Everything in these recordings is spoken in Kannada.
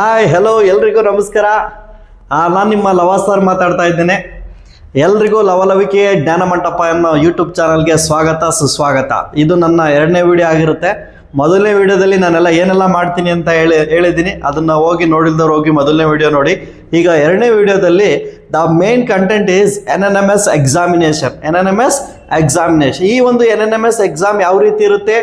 ಹಾಯ್ ಹಲೋ ಎಲ್ರಿಗೂ ನಮಸ್ಕಾರ. ನಾನು ನಿಮ್ಮ ಲವ ಸರ್ ಮಾತಾಡ್ತಾ ಇದ್ದೇನೆ. ಎಲ್ರಿಗೂ ಲವಲವಿಕೆ ಜ್ಞಾನ ಮಂಟಪ ಅನ್ನೋ ಯೂಟ್ಯೂಬ್ ಚಾನಲ್ಗೆ ಸ್ವಾಗತ ಸುಸ್ವಾಗತ. ಇದು ನನ್ನ 2ನೇ ವಿಡಿಯೋ ಆಗಿರುತ್ತೆ. ಮೊದಲನೇ ವಿಡಿಯೋದಲ್ಲಿ ನಾನೆಲ್ಲ ಏನೆಲ್ಲ ಮಾಡ್ತೀನಿ ಅಂತ ಹೇಳಿದ್ದೀನಿ. ಅದನ್ನು ಹೋಗಿ ನೋಡಿಲ್ದವ್ರು ಹೋಗಿ ಮೊದಲನೇ ವಿಡಿಯೋ ನೋಡಿ. ಈಗ 2ನೇ ವಿಡಿಯೋದಲ್ಲಿ the main content is NNMS examination. ಈ ಒಂದು NNMS ಎಕ್ಸಾಮ್ ಯಾವ ರೀತಿ ಇರುತ್ತೆ,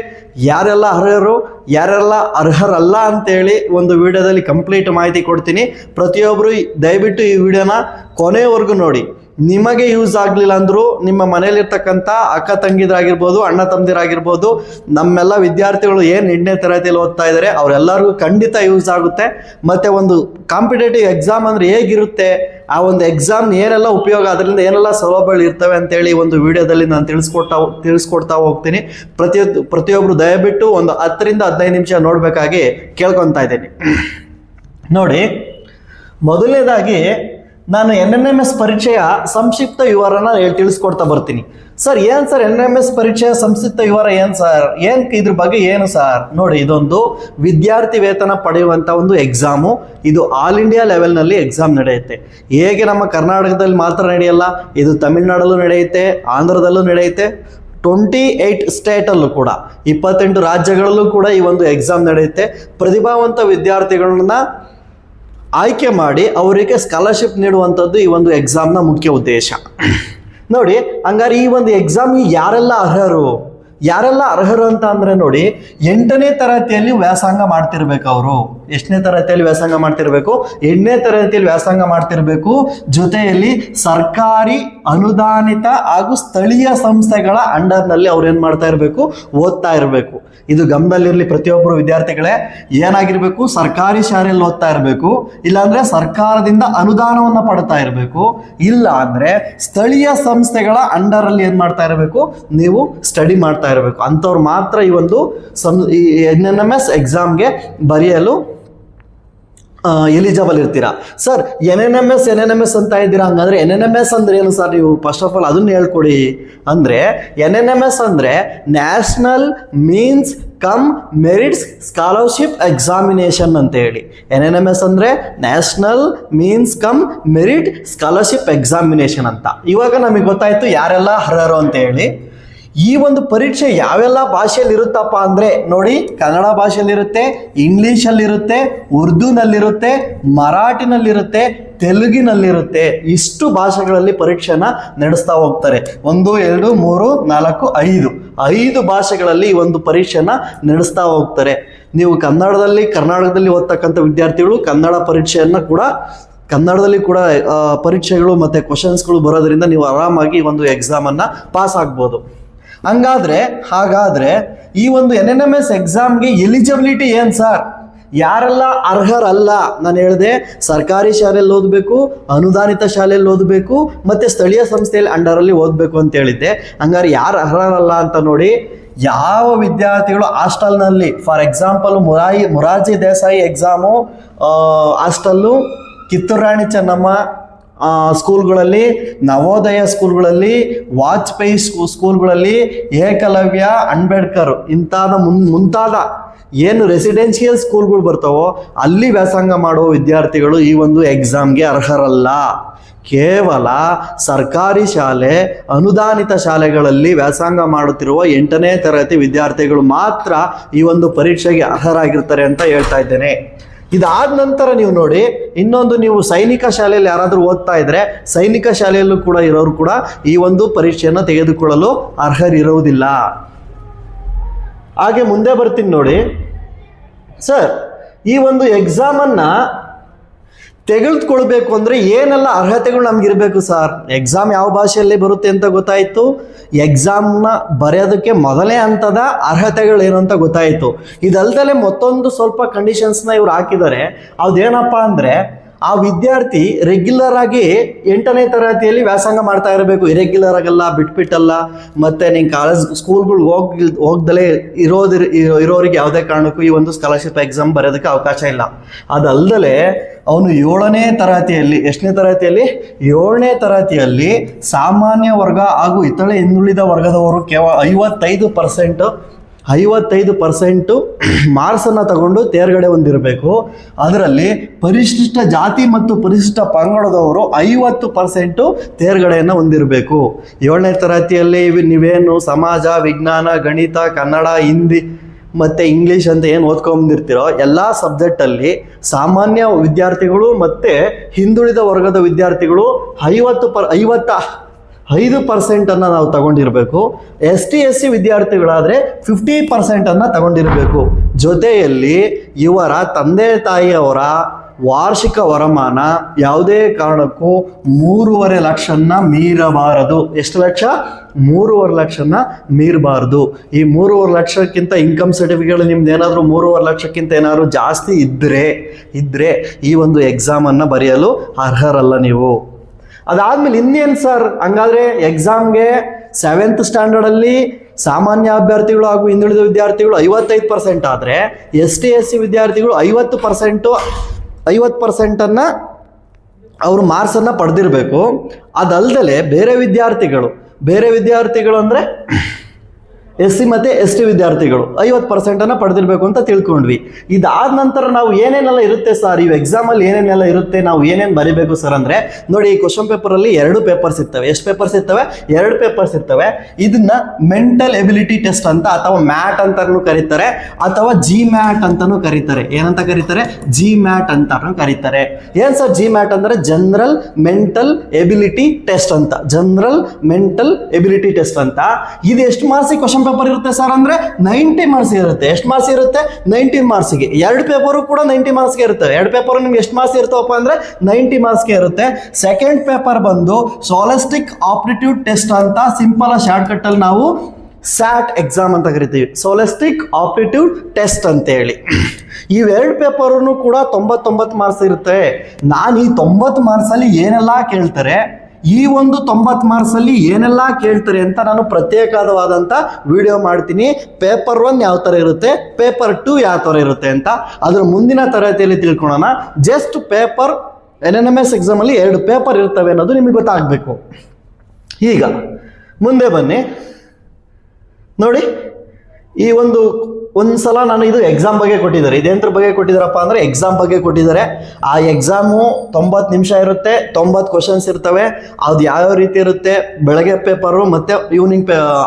ಯಾರೆಲ್ಲ ಅರ್ಹರು ಯಾರೆಲ್ಲ ಅರ್ಹರಲ್ಲ ಅಂತೇಳಿ ಒಂದು ವಿಡಿಯೋದಲ್ಲಿ ಕಂಪ್ಲೀಟ್ ಮಾಹಿತಿ ಕೊಡ್ತೀನಿ. ಪ್ರತಿಯೊಬ್ಬರು ದಯವಿಟ್ಟು ಈ ವಿಡಿಯೋನ ಕೊನೆಯವರೆಗೂ ನೋಡಿ. ನಿಮಗೆ ಯೂಸ್ ಆಗಲಿಲ್ಲ ಅಂದರೂ ನಿಮ್ಮ ಮನೇಲಿರ್ತಕ್ಕಂಥ ಅಕ್ಕ ತಂಗಿದ್ರಾಗಿರ್ಬೋದು, ಅಣ್ಣ ತಮ್ಮದಿರಾಗಿರ್ಬೋದು, ನಮ್ಮೆಲ್ಲ ವಿದ್ಯಾರ್ಥಿಗಳು ಏನು 8ನೇ ತರಗತಿಯಲ್ಲಿ ಓದ್ತಾ ಇದ್ದಾರೆ ಅವರೆಲ್ಲರಿಗೂ ಖಂಡಿತ ಯೂಸ್ ಆಗುತ್ತೆ. ಮತ್ತು ಒಂದು ಕಾಂಪಿಟೇಟಿವ್ ಎಕ್ಸಾಮ್ ಅಂದರೆ ಹೇಗಿರುತ್ತೆ, ಆ ಒಂದು ಎಕ್ಸಾಮ್ ಏನೆಲ್ಲ ಉಪಯೋಗ, ಅದರಿಂದ ಏನೆಲ್ಲ ಸೌಲಭ್ಯಗಳು ಇರ್ತವೆ ಅಂತೇಳಿ ಒಂದು ವಿಡಿಯೋದಲ್ಲಿ ನಾನು ತಿಳಿಸ್ಕೊಡ್ತಾ ಹೋಗ್ತೀನಿ. ಪ್ರತಿಯೊಬ್ಬರು ದಯವಿಟ್ಟು ಒಂದು 10ರಿಂದ 15 ನಿಮಿಷ ನೋಡಬೇಕಾಗಿ ಕೇಳ್ಕೊತಾ ಇದ್ದೀನಿ. ನೋಡಿ, ಮೊದಲನೇದಾಗಿ ನಾನು NNMS ಪರೀಕ್ಷೆಯ ಸಂಕ್ಷಿಪ್ತ ವಿವರನ ತಿಳಿಸ್ಕೊಡ್ತಾ ಬರ್ತೀನಿ. ಸರ್ ಏನು ಸರ್ NNMS ಪರೀಕ್ಷೆಯ ಸಂಕ್ಷಿಪ್ತ ವಿವರ ಏನು ಸರ್, ಇದ್ರ ಬಗ್ಗೆ ಏನು ಸರ್? ನೋಡಿ, ಇದೊಂದು ವಿದ್ಯಾರ್ಥಿ ವೇತನ ಪಡೆಯುವಂಥ ಒಂದು ಎಕ್ಸಾಮು. ಇದು ಆಲ್ ಇಂಡಿಯಾ ಲೆವೆಲ್ನಲ್ಲಿ ಎಕ್ಸಾಮ್ ನಡೆಯುತ್ತೆ. ಹೇಗೆ ನಮ್ಮ ಕರ್ನಾಟಕದಲ್ಲಿ ಮಾತ್ರ ನಡೆಯಲ್ಲ, ಇದು ತಮಿಳುನಾಡಲ್ಲೂ ನಡೆಯುತ್ತೆ, ಆಂಧ್ರದಲ್ಲೂ ನಡೆಯುತ್ತೆ, 28 ಸ್ಟೇಟಲ್ಲೂ ಕೂಡ 28 ರಾಜ್ಯಗಳಲ್ಲೂ ಕೂಡ ಈ ಒಂದು ಎಕ್ಸಾಮ್ ನಡೆಯುತ್ತೆ. ಪ್ರತಿಭಾವಂತ ವಿದ್ಯಾರ್ಥಿಗಳನ್ನ ಆಯ್ಕೆ ಮಾಡಿ ಅವರಿಗೆ ಸ್ಕಾಲರ್ಶಿಪ್ ನೀಡುವಂಥದ್ದು ಈ ಒಂದು ಎಕ್ಸಾಮ್ನ ಮುಖ್ಯ ಉದ್ದೇಶ. ನೋಡಿ, ಹಂಗಾರೆ ಈ ಒಂದು ಎಕ್ಸಾಮ್ಗೆ ಯಾರೆಲ್ಲ ಅರ್ಹರು ಅಂತ ಅಂದರೆ, ನೋಡಿ, 8ನೇ ತರಗತಿಯಲ್ಲಿ ವ್ಯಾಸಂಗ ಮಾಡ್ತಿರ್ಬೇಕು. ಅವರು ಎಷ್ಟನೇ ತರಗತಿಯಲ್ಲಿ ವ್ಯಾಸಂಗ ಮಾಡ್ತಿರ್ಬೇಕು? 8ನೇ ತರಗತಿಯಲ್ಲಿ ವ್ಯಾಸಂಗ ಮಾಡ್ತಿರ್ಬೇಕು. ಜೊತೆಯಲ್ಲಿ ಸರ್ಕಾರಿ ಅನುದಾನಿತ ಹಾಗೂ ಸ್ಥಳೀಯ ಸಂಸ್ಥೆಗಳ ಅಂಡರ್ನಲ್ಲಿ ಅವ್ರು ಏನು ಮಾಡ್ತಾ ಇರಬೇಕು? ಓದ್ತಾ ಇರಬೇಕು. ಇದು ಗಮನದಲ್ಲಿರಲಿ ಪ್ರತಿಯೊಬ್ಬರು ವಿದ್ಯಾರ್ಥಿಗಳೇ. ಏನಾಗಿರ್ಬೇಕು? ಸರ್ಕಾರಿ ಶಾಲೆಯಲ್ಲಿ ಓದ್ತಾ ಇರಬೇಕು, ಇಲ್ಲಾಂದ್ರೆ ಸರ್ಕಾರದಿಂದ ಅನುದಾನವನ್ನು ಪಡ್ತಾ ಇರಬೇಕು, ಇಲ್ಲ ಅಂದ್ರೆ ಸ್ಥಳೀಯ ಸಂಸ್ಥೆಗಳ ಅಂಡರಲ್ಲಿ ಏನು ಮಾಡ್ತಾ ಇರಬೇಕು? ನೀವು ಸ್ಟಡಿ ಮಾಡ್ತಾ ಇರಬೇಕು. ಅಂಥವ್ರು ಮಾತ್ರ ಈ ಒಂದು NNMS ಎಕ್ಸಾಮ್ಗೆ ಬರೆಯಲು ಎಲಿಜಿಬಲ್ ಇರ್ತೀರಾ. ಸರ್ NNMS ಅಂತ ಇದ್ದೀರಾ, ಹಂಗಂದ್ರೆ NNMS ಅಂದ್ರೆ ಏನು ಸರ್? ನೀವು ಫಸ್ಟ್ ಆಫ್ ಆಲ್ ಅದನ್ನ ಹೇಳ್ಕೊಡಿ. ಅಂದ್ರೆ NNMS ಅಂದ್ರೆ national means come merits scholarship examination ಅಂತ ಹೇಳಿ. NNMS ಅಂದ್ರೆ national means come merit scholarship examination ಅಂತ. ಇವಾಗ ನಮಗೆ ಗೊತ್ತಾಯ್ತು ಯಾರೆಲ್ಲ ಅರ್ಹರು ಅಂತ ಹೇಳಿ. ಈ ಒಂದು ಪರೀಕ್ಷೆ ಯಾವೆಲ್ಲ ಭಾಷೆಯಲ್ಲಿ ಇರುತ್ತಪ್ಪ ಅಂದರೆ, ನೋಡಿ, ಕನ್ನಡ ಭಾಷೆಯಲ್ಲಿರುತ್ತೆ, ಇಂಗ್ಲೀಷಲ್ಲಿರುತ್ತೆ, ಉರ್ದುನಲ್ಲಿರುತ್ತೆ, ಮರಾಠಿನಲ್ಲಿರುತ್ತೆ, ತೆಲುಗಿನಲ್ಲಿರುತ್ತೆ. ಇಷ್ಟು ಭಾಷೆಗಳಲ್ಲಿ ಪರೀಕ್ಷೆನ ನಡೆಸ್ತಾ ಹೋಗ್ತಾರೆ. 1 2 3 4 5 ಭಾಷೆಗಳಲ್ಲಿ ಈ ಒಂದು ಪರೀಕ್ಷೆನ ನಡೆಸ್ತಾ ಹೋಗ್ತಾರೆ. ನೀವು ಕರ್ನಾಟಕದಲ್ಲಿ ಓದ್ತಕ್ಕಂಥ ವಿದ್ಯಾರ್ಥಿಗಳು ಕನ್ನಡದಲ್ಲಿ ಕೂಡ ಪರೀಕ್ಷೆಗಳು ಮತ್ತು ಕ್ವಶನ್ಸ್ಗಳು ಬರೋದ್ರಿಂದ ನೀವು ಆರಾಮಾಗಿ ಒಂದು ಎಕ್ಸಾಮನ್ನು ಪಾಸ್ ಆಗ್ಬೋದು. ಹಾಗಾದ್ರೆ ಈ ಒಂದು NNMS ಎಕ್ಸಾಮ್ಗೆ ಎಲಿಜಿಬಿಲಿಟಿ ಏನು ಸರ್? ಯಾರೆಲ್ಲ ಅರ್ಹರಲ್ಲ? ನಾನು ಹೇಳಿದೆ, ಸರ್ಕಾರಿ ಶಾಲೆಯಲ್ಲಿ ಓದಬೇಕು, ಅನುದಾನಿತ ಶಾಲೆಯಲ್ಲಿ ಓದಬೇಕು, ಮತ್ತು ಸ್ಥಳೀಯ ಸಂಸ್ಥೆಯಲ್ಲಿ ಅಂಡರಲ್ಲಿ ಓದಬೇಕು ಅಂತ ಹೇಳಿದ್ದೆ. ಹಂಗಾರೆ ಯಾರು ಅರ್ಹರಲ್ಲ ಅಂತ ನೋಡಿ, ಯಾವ ವಿದ್ಯಾರ್ಥಿಗಳು ಹಾಸ್ಟೆಲ್ನಲ್ಲಿ, for example Morarji Desai exam hostel, Kittur Rani Chennamma ಸ್ಕೂಲ್ಗಳಲ್ಲಿ, ನವೋದಯ ಸ್ಕೂಲ್ಗಳಲ್ಲಿ, ವಾಜಪೇಯಿ ಸ್ಕೂಲ್ಗಳಲ್ಲಿ, ಏಕಲವ್ಯ, ಅಂಬೇಡ್ಕರ್ ಮುಂತಾದ ಏನು ರೆಸಿಡೆನ್ಷಿಯಲ್ ಸ್ಕೂಲ್ಗಳು ಬರ್ತಾವೋ ಅಲ್ಲಿ ವ್ಯಾಸಂಗ ಮಾಡುವ ವಿದ್ಯಾರ್ಥಿಗಳು ಈ ಒಂದು ಎಕ್ಸಾಮ್ಗೆ ಅರ್ಹರಲ್ಲ. ಕೇವಲ ಸರ್ಕಾರಿ ಶಾಲೆ, ಅನುದಾನಿತ ಶಾಲೆಗಳಲ್ಲಿ ವ್ಯಾಸಂಗ ಮಾಡುತ್ತಿರುವ 8ನೇ ತರಗತಿ ವಿದ್ಯಾರ್ಥಿಗಳು ಮಾತ್ರ ಈ ಒಂದು ಪರೀಕ್ಷೆಗೆ ಅರ್ಹರಾಗಿರ್ತಾರೆ ಅಂತ ಹೇಳ್ತಾ ಇದ್ದೇನೆ. ಇದಾದ ನಂತರ ನೀವು ನೋಡಿ, ಇನ್ನೊಂದು, ನೀವು ಸೈನಿಕ ಶಾಲೆಯಲ್ಲಿ ಯಾರಾದರೂ ಓದ್ತಾ ಇದ್ರೆ, ಸೈನಿಕ ಶಾಲೆಯಲ್ಲೂ ಕೂಡ ಇರೋರು ಕೂಡ ಈ ಒಂದು ಪರೀಕ್ಷೆಯನ್ನು ತೆಗೆದುಕೊಳ್ಳಲು ಅರ್ಹರಿರುವುದಿಲ್ಲ. ಹಾಗೆ ಮುಂದೆ ಬರ್ತೀನಿ ನೋಡಿ. ಸರ್, ಈ ಒಂದು ಎಕ್ಸಾಮನ್ನು ತೆಗೆದುಕೊಳ್ಬೇಕು ಅಂದರೆ ಏನೆಲ್ಲ ಅರ್ಹತೆಗಳು ನಮಗಿರಬೇಕು ಸರ್? ಎಕ್ಸಾಮ್ ಯಾವ ಭಾಷೆಯಲ್ಲಿ ಬರುತ್ತೆ ಅಂತ ಗೊತ್ತಾಯಿತು. ಎಕ್ಸಾಮ್ನ ಬರೆಯೋದಕ್ಕೆ ಮೊದಲನೇ ಹಂತದ ಅರ್ಹತೆಗಳು ಏನು ಅಂತ ಗೊತ್ತಾಯಿತು. ಇದಲ್ದಲೆ ಮತ್ತೊಂದು ಸ್ವಲ್ಪ ಕಂಡೀಷನ್ಸ್ನ ಇವ್ರು ಹಾಕಿದ್ದಾರೆ. ಅದೇನಪ್ಪ ಅಂದರೆ, ಆ ವಿದ್ಯಾರ್ಥಿ ರೆಗ್ಯುಲರ್ ಆಗಿ 8ನೇ ತರಗತಿಯಲ್ಲಿ ವ್ಯಾಸಂಗ ಮಾಡ್ತಾ ಇರಬೇಕು. ಇರೆಗ್ಯುಲರ್ ಆಗಲ್ಲ, ಬಿಟ್ಬಿಟ್ಟಲ್ಲ. ಮತ್ತು ನೀವು ಸ್ಕೂಲ್ಗಳು ಹೋಗ್ದಲೇ ಇರೋರಿಗೆ ಯಾವುದೇ ಕಾರಣಕ್ಕೂ ಈ ಒಂದು ಸ್ಕಾಲರ್ಶಿಪ್ ಎಕ್ಸಾಮ್ ಬರೆಯೋದಕ್ಕೆ ಅವಕಾಶ ಇಲ್ಲ. ಅದಲ್ದಲೆ ಅವನು 7ನೇ ತರಗತಿಯಲ್ಲಿ, ಎಷ್ಟನೇ ತರಗತಿಯಲ್ಲಿ? 7ನೇ ತರಗತಿಯಲ್ಲಿ ಸಾಮಾನ್ಯ ವರ್ಗ ಹಾಗೂ ಇತರೆ ಹಿಂದುಳಿದ ವರ್ಗದವರು ಕೇವಲ 55% 55% ಮಾರ್ಕ್ಸನ್ನು ತಗೊಂಡು ತೇರ್ಗಡೆ ಹೊಂದಿರಬೇಕು. ಅದರಲ್ಲಿ ಪರಿಶಿಷ್ಟ ಜಾತಿ ಮತ್ತು ಪರಿಶಿಷ್ಟ ಪಂಗಡದವರು 50% ತೇರ್ಗಡೆಯನ್ನು ಹೊಂದಿರಬೇಕು. 7ನೇ ತರಗತಿಯಲ್ಲಿ ನೀವೇನು ಸಮಾಜ, ವಿಜ್ಞಾನ, ಗಣಿತ, ಕನ್ನಡ, ಹಿಂದಿ ಮತ್ತು ಇಂಗ್ಲೀಷ್ ಅಂತ ಏನು ಓದ್ಕೊಂಬಂದಿರ್ತೀರೋ ಎಲ್ಲ ಸಬ್ಜೆಕ್ಟಲ್ಲಿ ಸಾಮಾನ್ಯ ವಿದ್ಯಾರ್ಥಿಗಳು ಮತ್ತು ಹಿಂದುಳಿದ ವರ್ಗದ ವಿದ್ಯಾರ್ಥಿಗಳು 55% ನಾವು ತಗೊಂಡಿರಬೇಕು. ST SC ವಿದ್ಯಾರ್ಥಿಗಳಾದರೆ 50% ತಗೊಂಡಿರಬೇಕು. ಜೊತೆಯಲ್ಲಿ ಇವರ ತಂದೆ ತಾಯಿಯವರ ವಾರ್ಷಿಕ ವರಮಾನ ಯಾವುದೇ ಕಾರಣಕ್ಕೂ 3.5 ಲಕ್ಷನ ಮೀರಬಾರದು. ಎಷ್ಟು ಲಕ್ಷ? 3.5 ಲಕ್ಷನ ಮೀರಬಾರ್ದು. ಈ 3.5 ಲಕ್ಷಕ್ಕಿಂತ ಇನ್ಕಮ್ ಸರ್ಟಿಫಿಕೇಟ್ ನಿಮ್ದು ಏನಾದರೂ 3.5 ಲಕ್ಷಕ್ಕಿಂತ ಏನಾದರೂ ಜಾಸ್ತಿ ಇದ್ದರೆ ಈ ಒಂದು ಎಕ್ಸಾಮನ್ನು ಬರೆಯಲು ಅರ್ಹರಲ್ಲ ನೀವು. ಅದಾದ್ಮೇಲೆ ಇನ್ನೇನು ಸರ್, ಹಂಗಾದ್ರೆ ಎಕ್ಸಾಮ್ಗೆ 7th ಸ್ಟ್ಯಾಂಡರ್ಡಲ್ಲಿ ಸಾಮಾನ್ಯ ಅಭ್ಯರ್ಥಿಗಳು ಹಾಗೂ ಹಿಂದುಳಿದ ವಿದ್ಯಾರ್ಥಿಗಳು 55% ಆದರೆ ST SC ವಿದ್ಯಾರ್ಥಿಗಳು 50% ಅವರು ಮಾರ್ಕ್ಸನ್ನು ಪಡೆದಿರಬೇಕು. ಅದಲ್ಲದೆ ಬೇರೆ ವಿದ್ಯಾರ್ಥಿಗಳು ಅಂದರೆ SC ಮತ್ತು ST ವಿದ್ಯಾರ್ಥಿಗಳು 50% ಪಡೆದಿರಬೇಕು ಅಂತ ತಿಳ್ಕೊಂಡ್ವಿ. ಇದಾದ ನಂತರ ನಾವು ಏನೇನೆಲ್ಲ ಇರುತ್ತೆ ಸರ್, ಈ ಎಕ್ಸಾಮಲ್ಲಿ ಏನೇನೆಲ್ಲ ಇರುತ್ತೆ, ನಾವು ಏನೇನು ಬರೀಬೇಕು ಸರ್ ಅಂದರೆ, ನೋಡಿ ಈ ಕ್ವಶನ್ ಪೇಪರಲ್ಲಿ 2 ಪೇಪರ್ಸ್ ಇರ್ತವೆ. ಎಷ್ಟು ಪೇಪರ್ಸ್ ಇರ್ತವೆ? 2 ಪೇಪರ್ಸ್ ಇರ್ತವೆ. ಇದನ್ನ ಮೆಂಟಲ್ ಎಬಿಲಿಟಿ ಟೆಸ್ಟ್ ಅಂತ ಅಥವಾ ಮ್ಯಾಟ್ ಅಂತಾನು ಕರೀತಾರೆ, ಅಥವಾ GMAT ಅಂತಾನು ಕರೀತಾರೆ. ಏನಂತ ಕರೀತಾರೆ? GMAT ಅಂತಾನು ಕರೀತಾರೆ. ಏನ್ ಸರ್ GMAT ಅಂದರೆ? ಜನರಲ್ ಮೆಂಟಲ್ ಎಬಿಲಿಟಿ ಟೆಸ್ಟ್ ಅಂತ. ಜನರಲ್ ಮೆಂಟಲ್ ಎಬಿಲಿಟಿ ಟೆಸ್ಟ್ ಅಂತ. ಇದು ಎಷ್ಟು ಮಾರ್ಕ್ಸಿಗೆ ಕ್ವಶನ್ ಪೇಪರ್ ಇರುತ್ತೆ ಸರ್ ಅಂದ್ರೆ 90 ಮಾರ್ಕ್ಸ್ ಇರುತ್ತೆ. ಎಷ್ಟು ಮಾರ್ಕ್ಸ್ ಇರುತ್ತೆ? 90 ಮಾರ್ಕ್ಸ್ಗೆ. 2 ಪೇಪರು ಕೂಡ 90 ಮಾರ್ಕ್ಸ್ಗೆ ಇರುತ್ತೆ. 2 ಪೇಪರ್ ನಿಮ್ಗೆ ಎಷ್ಟು ಮಾರ್ಕ್ಸ್ ಇರ್ತವಪ್ಪ ಅಂದ್ರೆ 90 ಮಾರ್ಕ್ಸ್ಗೆ ಇರುತ್ತೆ. ಸೆಕೆಂಡ್ ಪೇಪರ್ ಬಂದು ಸೋಲಿಸ್ಟಿಕ್ ಆಪ್ಟಿಟ್ಯೂಡ್ ಟೆಸ್ಟ್ ಅಂತ, ಸಿಂಪಲ್ ಶಾರ್ಟ್ ಕಟ್ ಅಲ್ಲಿ ನಾವು SAT ಎಕ್ಸಾಮ್ ಅಂತ ಕರಿತೀವಿ. ಸೋಲಿಸ್ಟಿಕ್ ಆಪ್ಟಿಟ್ಯೂಡ್ ಟೆಸ್ಟ್ ಅಂತ ಹೇಳಿ. ಇವೆರಡು ಪೇಪರ್ನು ಕೂಡ 99 ಮಾರ್ಕ್ಸ್ ಇರುತ್ತೆ. ನಾನು ಈ 90 ಮಾರ್ಕ್ಸಲ್ಲಿ ಏನೆಲ್ಲ ಕೇಳ್ತಾರೆ, ಈ ಒಂದು 90 ಮಾರ್ಕ್ಸಲ್ಲಿ ಏನೆಲ್ಲ ಕೇಳ್ತಾರೆ ಅಂತ ನಾನು ಪ್ರತ್ಯೇಕವಾದಂಥ ವಿಡಿಯೋ ಮಾಡ್ತೀನಿ. ಪೇಪರ್ 1 ಯಾವ ಥರ ಇರುತ್ತೆ, ಪೇಪರ್ 2 ಯಾವ ಥರ ಇರುತ್ತೆ ಅಂತ ಅದ್ರ ಮುಂದಿನ ತರಗತಿಯಲ್ಲಿ ತಿಳ್ಕೊಳ್ಳೋಣ. ಜಸ್ಟ್ ಪೇಪರ್ NNMS ಎಕ್ಸಾಮಲ್ಲಿ 2 ಪೇಪರ್ ಇರ್ತವೆ ಅನ್ನೋದು ನಿಮಗೆ ಗೊತ್ತಾಗಬೇಕು. ಈಗ ಮುಂದೆ ಬನ್ನಿ ನೋಡಿ. ಈ ಒಂದ್ಸಲ ನಾನು ಇದು ಎಕ್ಸಾಮ್ ಬಗ್ಗೆ ಕೊಟ್ಟಿದ್ದಾರೆ. ಇದೇಂದ್ರ ಬಗ್ಗೆ ಕೊಟ್ಟಿದ್ದಾರಪ್ಪ ಅಂದರೆ ಎಕ್ಸಾಮ್ ಬಗ್ಗೆ ಕೊಟ್ಟಿದ್ದಾರೆ. ಆ ಎಕ್ಸಾಮು 90 ನಿಮಿಷ ಇರುತ್ತೆ, 90 ಕ್ವಶನ್ಸ್ ಇರ್ತವೆ. ಅದು ಯಾವ್ಯಾವ ರೀತಿ ಇರುತ್ತೆ, ಬೆಳಗ್ಗೆ ಪೇಪರು ಮತ್ತು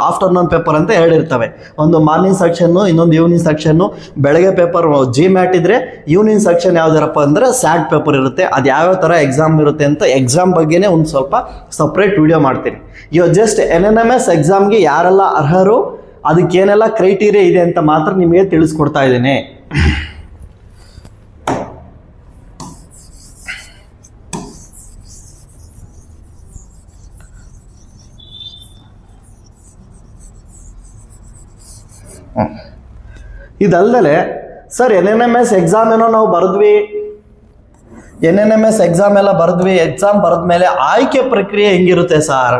ಆಫ್ಟರ್ನೂನ್ ಪೇಪರ್ ಅಂತ 2 ಇರ್ತವೆ. ಒಂದು ಮಾರ್ನಿಂಗ್ ಸೆಕ್ಷನ್ನು, ಇನ್ನೊಂದು ಈವ್ನಿಂಗ್ ಸೆಕ್ಷನ್ನು. ಬೆಳಗ್ಗೆ ಪೇಪರ್ GMAT ಇದ್ರೆ, ಈವ್ನಿಂಗ್ ಸೆಕ್ಷನ್ ಯಾವ್ದಾರಪ್ಪ ಅಂದರೆ SAT ಪೇಪರ್ ಇರುತ್ತೆ. ಅದು ಯಾವ್ಯಾವ ಥರ ಎಕ್ಸಾಮ್ ಇರುತ್ತೆ ಅಂತ ಎಕ್ಸಾಮ್ ಬಗ್ಗೆನೇ ಒಂದು ಸ್ವಲ್ಪ ಸಪ್ರೇಟ್ ವಿಡಿಯೋ ಮಾಡ್ತೀನಿ. ಇವಾಗ ಜಸ್ಟ್ NNMS ಎಕ್ಸಾಮ್ಗೆ ಯಾರೆಲ್ಲ ಅರ್ಹರು, ಅದಕ್ಕೇನೆಲ್ಲ ಕ್ರೈಟೀರಿಯಾ ಇದೆ ಅಂತ ಮಾತ್ರ ನಿಮಗೆ ತಿಳಿಸ್ಕೊಡ್ತಾ ಇದ್ದೇನೆ. ಇದಲ್ಲದೆ ಸರ್ NNMS ಎಕ್ಸಾಮ್ ಏನೋ ನಾವು ಬರೆದ್ವಿ, NNMS ಎಕ್ಸಾಮ್ ಎಲ್ಲ ಬರೆದ್ವಿ. ಎಕ್ಸಾಮ್ ಬರೆದ್ಮೇಲೆ ಆಯ್ಕೆ ಪ್ರಕ್ರಿಯೆ ಹೆಂಗಿರುತ್ತೆ ಸರ್?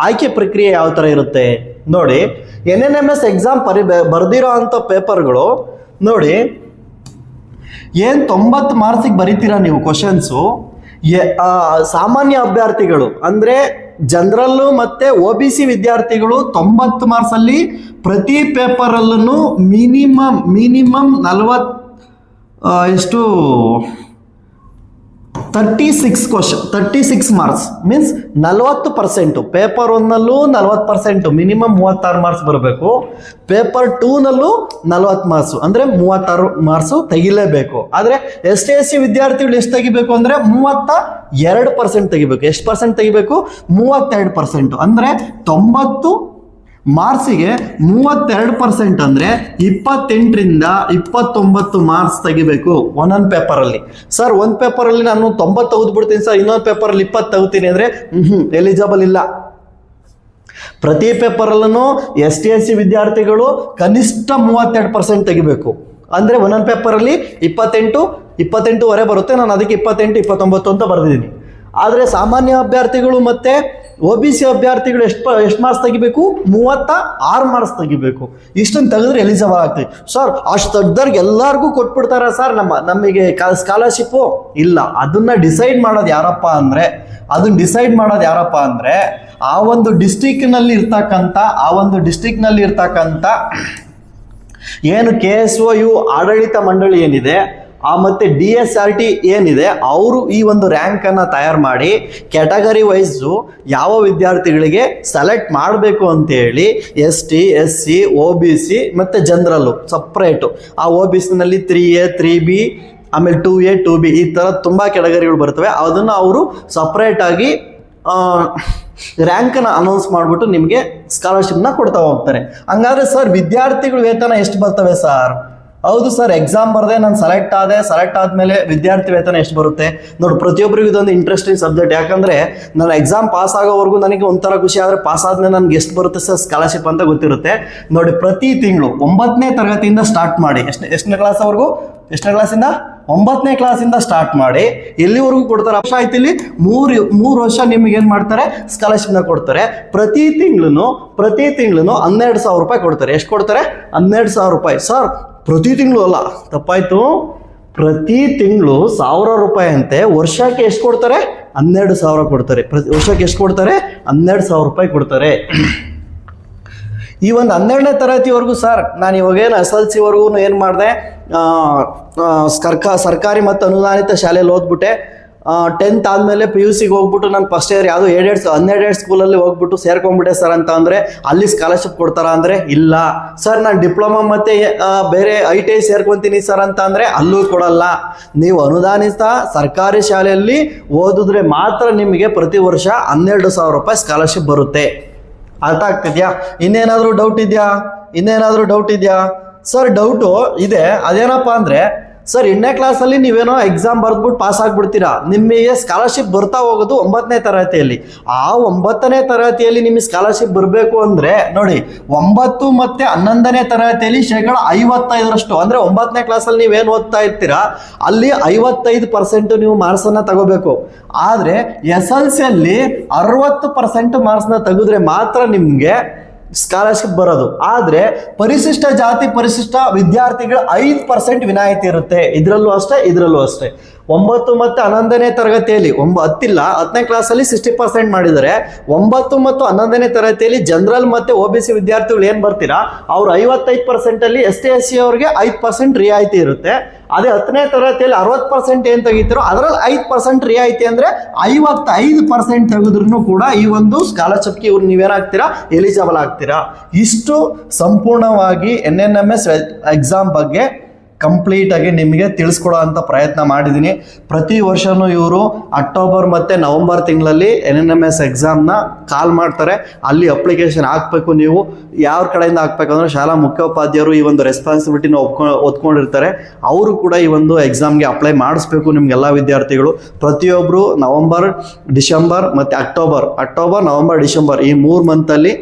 ಆಯ್ಕೆ ಪ್ರಕ್ರಿಯೆ ಯಾವ ಥರ ಇರುತ್ತೆ ನೋಡಿ. NNMS ಎಕ್ಸಾಮ್ ಬರೆದಿರೋ ಅಂಥ ಪೇಪರ್ಗಳು ನೋಡಿ, ಏನು 90 ಮಾರ್ಕ್ಸಿಗೆ ಬರೀತೀರಾ ನೀವು ಕ್ವಶನ್ಸು. ಸಾಮಾನ್ಯ ಅಭ್ಯರ್ಥಿಗಳು ಅಂದರೆ ಜನರಲ್ಲು ಮತ್ತು OBC ವಿದ್ಯಾರ್ಥಿಗಳು 90 ಮಾರ್ಕ್ಸಲ್ಲಿ ಪ್ರತಿ ಪೇಪರಲ್ಲೂ ಮಿನಿಮಮ್ 36 ಮಾರ್ಕ್ಸ್ ಮೀನ್ಸ್ 40%. ಪೇಪರ್ 1ನಲ್ಲೂ 40%, ಮಿನಿಮಮ್ 36 ಮಾರ್ಕ್ಸ್ ಬರಬೇಕು. ಪೇಪರ್ 2ನಲ್ಲೂ 40 ಮಾರ್ಕ್ಸು ಅಂದರೆ 36 ಮಾರ್ಕ್ಸು ತೆಗಿಲೇಬೇಕು. ಆದರೆ ST SC ವಿದ್ಯಾರ್ಥಿಗಳು ಎಷ್ಟು ತೆಗಿಬೇಕು ಅಂದರೆ 32% ತೆಗಿಬೇಕು. ಎಷ್ಟು ಪರ್ಸೆಂಟ್ ತೆಗಿಬೇಕು? 32%. ಅಂದರೆ 90 ಮಾರ್ಕ್ಸಿಗೆ 32% ಅಂದರೆ 28ರಿಂದ 29 ಮಾರ್ಕ್ಸ್ ತೆಗಿಬೇಕು ಒಂದೊಂದು ಪೇಪರಲ್ಲಿ. ಸರ್ ಒಂದು ಪೇಪರಲ್ಲಿ ನಾನು 90 ತೆಗೆದುಬಿಡ್ತೀನಿ ಸರ್, ಇನ್ನೊಂದು ಪೇಪರಲ್ಲಿ 20 ತೆಗಿತೀನಿ ಅಂದರೆ ಎಲಿಜಿಬಲ್ ಇಲ್ಲ. ಪ್ರತಿ ಪೇಪರಲ್ಲೂ ST SC ವಿದ್ಯಾರ್ಥಿಗಳು ಕನಿಷ್ಠ 32% ತೆಗಿಬೇಕು. ಅಂದರೆ ಒಂದೊಂದು ಪೇಪರಲ್ಲಿ 28 ಬರುತ್ತೆ. ನಾನು ಅದಕ್ಕೆ 28, 29 ಅಂತ ಬರೆದಿದ್ದೀನಿ. ಆದರೆ ಸಾಮಾನ್ಯ ಅಭ್ಯರ್ಥಿಗಳು ಮತ್ತು OBC ಅಭ್ಯರ್ಥಿಗಳು ಎಷ್ಟು ಮಾರ್ಕ್ಸ್ ತೆಗಿಬೇಕು? 36 ಮಾರ್ಕ್ಸ್ ತೆಗಿಬೇಕು. ಇಷ್ಟನ್ನು ತೆಗೆದ್ರೆ ಎಲಿಜಿಬಲ್ ಆಗ್ತೀವಿ. ಸರ್ ಅಷ್ಟು ತೆಗ್ದವ್ರಿಗೆ ಎಲ್ಲರಿಗೂ ಕೊಟ್ಬಿಡ್ತಾರ ಸರ್ ನಮಗೆ ಸ್ಕಾಲರ್ಶಿಪ್ಪು? ಇಲ್ಲ. ಅದನ್ನು ಡಿಸೈಡ್ ಮಾಡೋದು ಯಾರಪ್ಪ ಅಂದರೆ ಆ ಒಂದು ಡಿಸ್ಟಿಕ್ನಲ್ಲಿ ಇರ್ತಕ್ಕಂಥ ಏನು KSOU ಆಡಳಿತ ಮಂಡಳಿ ಏನಿದೆ ಮತ್ತು DSRT ಏನಿದೆ ಅವರು ಈ ಒಂದು ರ್ಯಾಂಕನ್ನು ತಯಾರು ಮಾಡಿ ಕ್ಯಾಟಗರಿ ವೈಸು ಯಾವ ವಿದ್ಯಾರ್ಥಿಗಳಿಗೆ ಸೆಲೆಕ್ಟ್ ಮಾಡಬೇಕು ಅಂತೇಳಿ ST SC OBC ಮತ್ತು ಜನರಲ್ಲು ಸಪ್ರೇಟು. ಆ OBCನಲ್ಲಿ 3A 3B ಆಮೇಲೆ 2A 2B ಈ ಥರ ತುಂಬ ಕ್ಯಾಟಗರಿಗಳು ಬರ್ತವೆ. ಅದನ್ನು ಅವರು ಸಪ್ರೇಟಾಗಿ ರ್ಯಾಂಕನ್ನು ಅನೌನ್ಸ್ ಮಾಡಿಬಿಟ್ಟು ನಿಮಗೆ ಸ್ಕಾಲರ್ಶಿಪ್ನ ಕೊಡ್ತಾ ಹೋಗ್ತಾರೆ. ಹಂಗಾದ್ರೆ ಸರ್ ವಿದ್ಯಾರ್ಥಿಗಳು ವೇತನ ಎಷ್ಟು ಬರ್ತವೆ ಸರ್? ಹೌದು ಸರ್, ಎಕ್ಸಾಮ್ ಬರದೆ ನಾನು ಸೆಲೆಕ್ಟ್ ಆದಮೇಲೆ ವಿದ್ಯಾರ್ಥಿ ವೇತನ ಎಷ್ಟು ಬರುತ್ತೆ ನೋಡಿ. ಪ್ರತಿಯೊಬ್ಬರಿಗೂ ಇದೊಂದು ಇಂಟ್ರೆಸ್ಟಿಂಗ್ ಸಬ್ಜೆಕ್ಟ್. ಯಾಕಂದರೆ ನಾನು ಎಕ್ಸಾಮ್ ಪಾಸ್ ಆಗೋವರೆಗೂ ನನಗೆ ಒಂಥರ ಖುಷಿ, ಆದರೆ ಪಾಸ್ ಆದಮೇಲೆ ನನಗೆ ಎಷ್ಟು ಬರುತ್ತೆ ಸರ್ ಸ್ಕಾಲರ್ಶಿಪ್ ಅಂತ ಗೊತ್ತಿರುತ್ತೆ. ನೋಡಿ, ಪ್ರತಿ ತಿಂಗಳು 9ನೇ ತರಗತಿಯಿಂದ ಸ್ಟಾರ್ಟ್ ಮಾಡಿ ಎಷ್ಟನೇ ಕ್ಲಾಸ್ವರೆಗೂ, ಎಷ್ಟನೇ ಕ್ಲಾಸಿಂದ 9ನೇ ಕ್ಲಾಸಿಂದ ಸ್ಟಾರ್ಟ್ ಮಾಡಿ ಎಲ್ಲಿವರೆಗೂ ಕೊಡ್ತಾರೆ? ವರ್ಷ ಆಯ್ತು, ಇಲ್ಲಿ ಮೂರು ವರ್ಷ ನಿಮಗೆ ಏನು ಮಾಡ್ತಾರೆ, ಸ್ಕಾಲರ್ಶಿಪ್ನ ಕೊಡ್ತಾರೆ. ಪ್ರತಿ ತಿಂಗಳು 12,000 ರೂಪಾಯಿ ಕೊಡ್ತಾರೆ. ಎಷ್ಟು ಕೊಡ್ತಾರೆ? 12,000 ರೂಪಾಯಿ. ಸರ್ ಪ್ರತಿ ತಿಂಗಳು ಅಲ್ಲ, ತಪ್ಪಾಯ್ತು, ಪ್ರತಿ ತಿಂಗಳು 1,000 ರೂಪಾಯಿ ಅಂತೆ. ವರ್ಷಕ್ಕೆ ಎಷ್ಟು ಕೊಡ್ತಾರೆ? 12,000 ಕೊಡ್ತಾರೆ. ವರ್ಷಕ್ಕೆ ಎಷ್ಟು ಕೊಡ್ತಾರೆ? 12,000 ರೂಪಾಯಿ ಕೊಡ್ತಾರೆ. ಈ ಒಂದು 12ನೇ ತರಗತಿವರೆಗೂ ಸರ್ ನಾನು ಇವಾಗೇನು SLCವರೆಗೂ ಏನು ಮಾಡಿದೆ, ಸರ್ಕಾರಿ ಮತ್ತು ಅನುದಾನಿತ ಶಾಲೆಯಲ್ಲಿ ಓದ್ಬಿಟ್ಟೆ. 10th ಆದಮೇಲೆ PUCಗೆ ಹೋಗ್ಬಿಟ್ಟು ನಾನು ಫಸ್ಟ್ ಇಯರ್ ಯಾವುದೋ 12 ಸ್ಕೂಲಲ್ಲಿ ಹೋಗ್ಬಿಟ್ಟು ಸೇರ್ಕೊಂಡ್ಬಿಟ್ಟೆ ಸರ್ ಅಂತ ಅಂದರೆ ಅಲ್ಲಿ ಸ್ಕಾಲರ್ಶಿಪ್ ಕೊಡ್ತಾರಾ ಅಂದರೆ ಇಲ್ಲ ಸರ್. ನಾನು ಡಿಪ್ಲೊಮಾ ಮತ್ತು ಬೇರೆ ITI ಸೇರ್ಕೊತೀನಿ ಸರ್ ಅಂತ ಅಂದರೆ ಅಲ್ಲೂ ಕೊಡಲ್ಲ. ನೀವು ಅನುದಾನಿತ ಸರ್ಕಾರಿ ಶಾಲೆಯಲ್ಲಿ ಓದಿದ್ರೆ ಮಾತ್ರ ನಿಮಗೆ ಪ್ರತಿ ವರ್ಷ 12,000 ರೂಪಾಯಿ ಸ್ಕಾಲರ್ಶಿಪ್ ಬರುತ್ತೆ. ಅರ್ಥ ಆಗ್ತಿದ್ಯಾ? ಇನ್ನೇನಾದರೂ ಡೌಟ್ ಇದೆಯಾ ಸರ್? ಡೌಟು ಇದೆ. ಅದೇನಪ್ಪ ಅಂದರೆ ಸರ್ 8ನೇ ಕ್ಲಾಸಲ್ಲಿ ನೀವೇನೋ ಎಕ್ಸಾಮ್ ಬರೆದ್ಬಿಟ್ಟು ಪಾಸ್ ಆಗಿಬಿಡ್ತೀರಾ, ನಿಮಗೆ ಸ್ಕಾಲರ್ಶಿಪ್ ಬರ್ತಾ ಹೋಗೋದು 9ನೇ ತರಗತಿಯಲ್ಲಿ. ಆ 9ನೇ ತರಗತಿಯಲ್ಲಿ ನಿಮಗೆ ಸ್ಕಾಲರ್ಶಿಪ್ ಬರಬೇಕು ಅಂದರೆ ನೋಡಿ, 9 ಮತ್ತು 11ನೇ ತರಗತಿಯಲ್ಲಿ 55% ಅಂದರೆ 9ನೇ ಕ್ಲಾಸಲ್ಲಿ ನೀವೇನು ಓದ್ತಾ ಇರ್ತೀರಾ ಅಲ್ಲಿ 55% ನೀವು ಮಾರ್ಕ್ಸನ್ನು ತಗೋಬೇಕು. ಆದರೆ SLCಯಲ್ಲಿ 60% ಮಾರ್ಕ್ಸ್ನ ತೆಗೆದ್ರೆ ಮಾತ್ರ ನಿಮಗೆ ಸ್ಕಾಲರ್ಶಿಪ್ ಬರೋದು. ಆದರೆ ಪರಿಶಿಷ್ಟ ಜಾತಿ ಪರಿಶಿಷ್ಟ ವಿದ್ಯಾರ್ಥಿಗಳು 5% ವಿನಾಯಿತಿ ಇರುತ್ತೆ. ಇದರಲ್ಲೂ ಅಷ್ಟೇ 9 ಮತ್ತು 11ನೇ ತರಗತಿಯಲ್ಲಿ 10ನೇ ಕ್ಲಾಸಲ್ಲಿ 60% ಮಾಡಿದರೆ 9 ಮತ್ತು 11ನೇ ತರಗತಿಯಲ್ಲಿ ಜನರಲ್ ಮತ್ತು OBC ವಿದ್ಯಾರ್ಥಿಗಳು ಏನು ಬರ್ತೀರಾ ಅವ್ರು 55%ಅಲ್ಲಿ ST SC ಅವರಿಗೆ 5% ರಿಯಾಯಿತಿ ಇರುತ್ತೆ. ಅದೇ 10ನೇ ತರಗತಿಯಲ್ಲಿ 60% ಏನು ತೆಗಿತೀರೋ ಅದರಲ್ಲಿ 5% ರಿಯಾಯಿತಿ ಅಂದರೆ 55% ತೆಗೆದ್ರೂ ಕೂಡ ಈ ಒಂದು ಸ್ಕಾಲರ್ಶಿಪ್ಗೆ ಇವ್ರು ನೀವೇನಾಗ್ತೀರಾ, ಎಲಿಜಿಬಲ್ ಆಗ್ತೀರಾ. ಇಷ್ಟು ಸಂಪೂರ್ಣವಾಗಿ NNMS ಎಕ್ಸಾಮ್ ಬಗ್ಗೆ ಕಂಪ್ಲೀಟಾಗಿ ನಿಮಗೆ ತಿಳಿಸ್ಕೊಡೋ ಅಂಥ ಪ್ರಯತ್ನ ಮಾಡಿದ್ದೀನಿ. ಪ್ರತಿ ವರ್ಷವೂ ಇವರು ಅಕ್ಟೋಬರ್ ಮತ್ತು ನವಂಬರ್ ತಿಂಗಳಲ್ಲಿ NNMS ಎಕ್ಸಾಮ್ನ ಕಾಲ್ ಮಾಡ್ತಾರೆ. ಅಲ್ಲಿ ಅಪ್ಲಿಕೇಶನ್ ಹಾಕಬೇಕು. ನೀವು ಯಾವ ಕಡೆಯಿಂದ ಹಾಕ್ಬೇಕಂದ್ರೆ ಶಾಲಾ ಮುಖ್ಯೋಪಾಧ್ಯಾಯರು ಈ ಒಂದು ರೆಸ್ಪಾನ್ಸಿಬಿಲಿಟಿನ ಒತ್ಕೊಂಡಿರ್ತಾರೆ. ಅವರು ಕೂಡ ಈ ಒಂದು ಎಕ್ಸಾಮ್ಗೆ ಅಪ್ಲೈ ಮಾಡಿಸ್ಬೇಕು. ನಿಮಗೆಲ್ಲ ವಿದ್ಯಾರ್ಥಿಗಳು ಪ್ರತಿಯೊಬ್ಬರು ನವಂಬರ್ ಡಿಸೆಂಬರ್ ಮತ್ತು ಅಕ್ಟೋಬರ್ ನವಂಬರ್ ಡಿಸೆಂಬರ್ ಈ 3 ಮಂತಲ್ಲಿ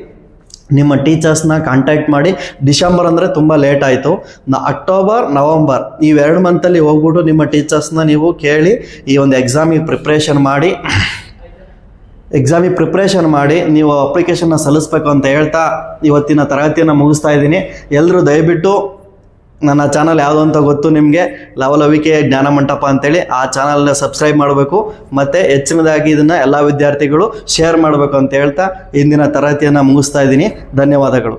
ನಿಮ್ಮ ಟೀಚರ್ಸ್ನ ಕಾಂಟ್ಯಾಕ್ಟ್ ಮಾಡಿ. ಡಿಸೆಂಬರ್ ಅಂದರೆ ತುಂಬ ಲೇಟ್ ಆಯಿತು. ಅಕ್ಟೋಬರ್ ನವಂಬರ್ ಈ 2 ಮಂತಲ್ಲಿ ಹೋಗ್ಬಿಟ್ಟು ನಿಮ್ಮ ಟೀಚರ್ಸ್ನ ನೀವು ಕೇಳಿ ಈ ಒಂದು ಎಕ್ಸಾಮಿಗೆ ಪ್ರಿಪ್ರೇಷನ್ ಮಾಡಿ ನೀವು ಅಪ್ಲಿಕೇಶನ್ನ ಸಲ್ಲಿಸ್ಬೇಕು ಅಂತ ಹೇಳ್ತಾ ಇವತ್ತಿನ ತರಗತಿಯನ್ನು ಮುಗಿಸ್ತಾ ಇದ್ದೀನಿ. ಎಲ್ಲರೂ ದಯವಿಟ್ಟು ನನ್ನ ಚಾನಲ್ ಯಾವುದು ಅಂತ ಗೊತ್ತು ನಿಮಗೆ, ಲವಲವಿಕೆ ಜ್ಞಾನ ಮಂಟಪ ಅಂತೇಳಿ, ಆ ಚಾನಲ್ನ ಸಬ್ಸ್ಕ್ರೈಬ್ ಮಾಡಬೇಕು. ಮತ್ತು ಹೆಚ್ಚಿನದಾಗಿ ಇದನ್ನು ಎಲ್ಲ ವಿದ್ಯಾರ್ಥಿಗಳು ಶೇರ್ ಮಾಡಬೇಕು ಅಂತ ಹೇಳ್ತಾ ಇಂದಿನ ತರಗತಿಯನ್ನು ಮುಗಿಸ್ತಾ ಇದ್ದೀನಿ. ಧನ್ಯವಾದಗಳು.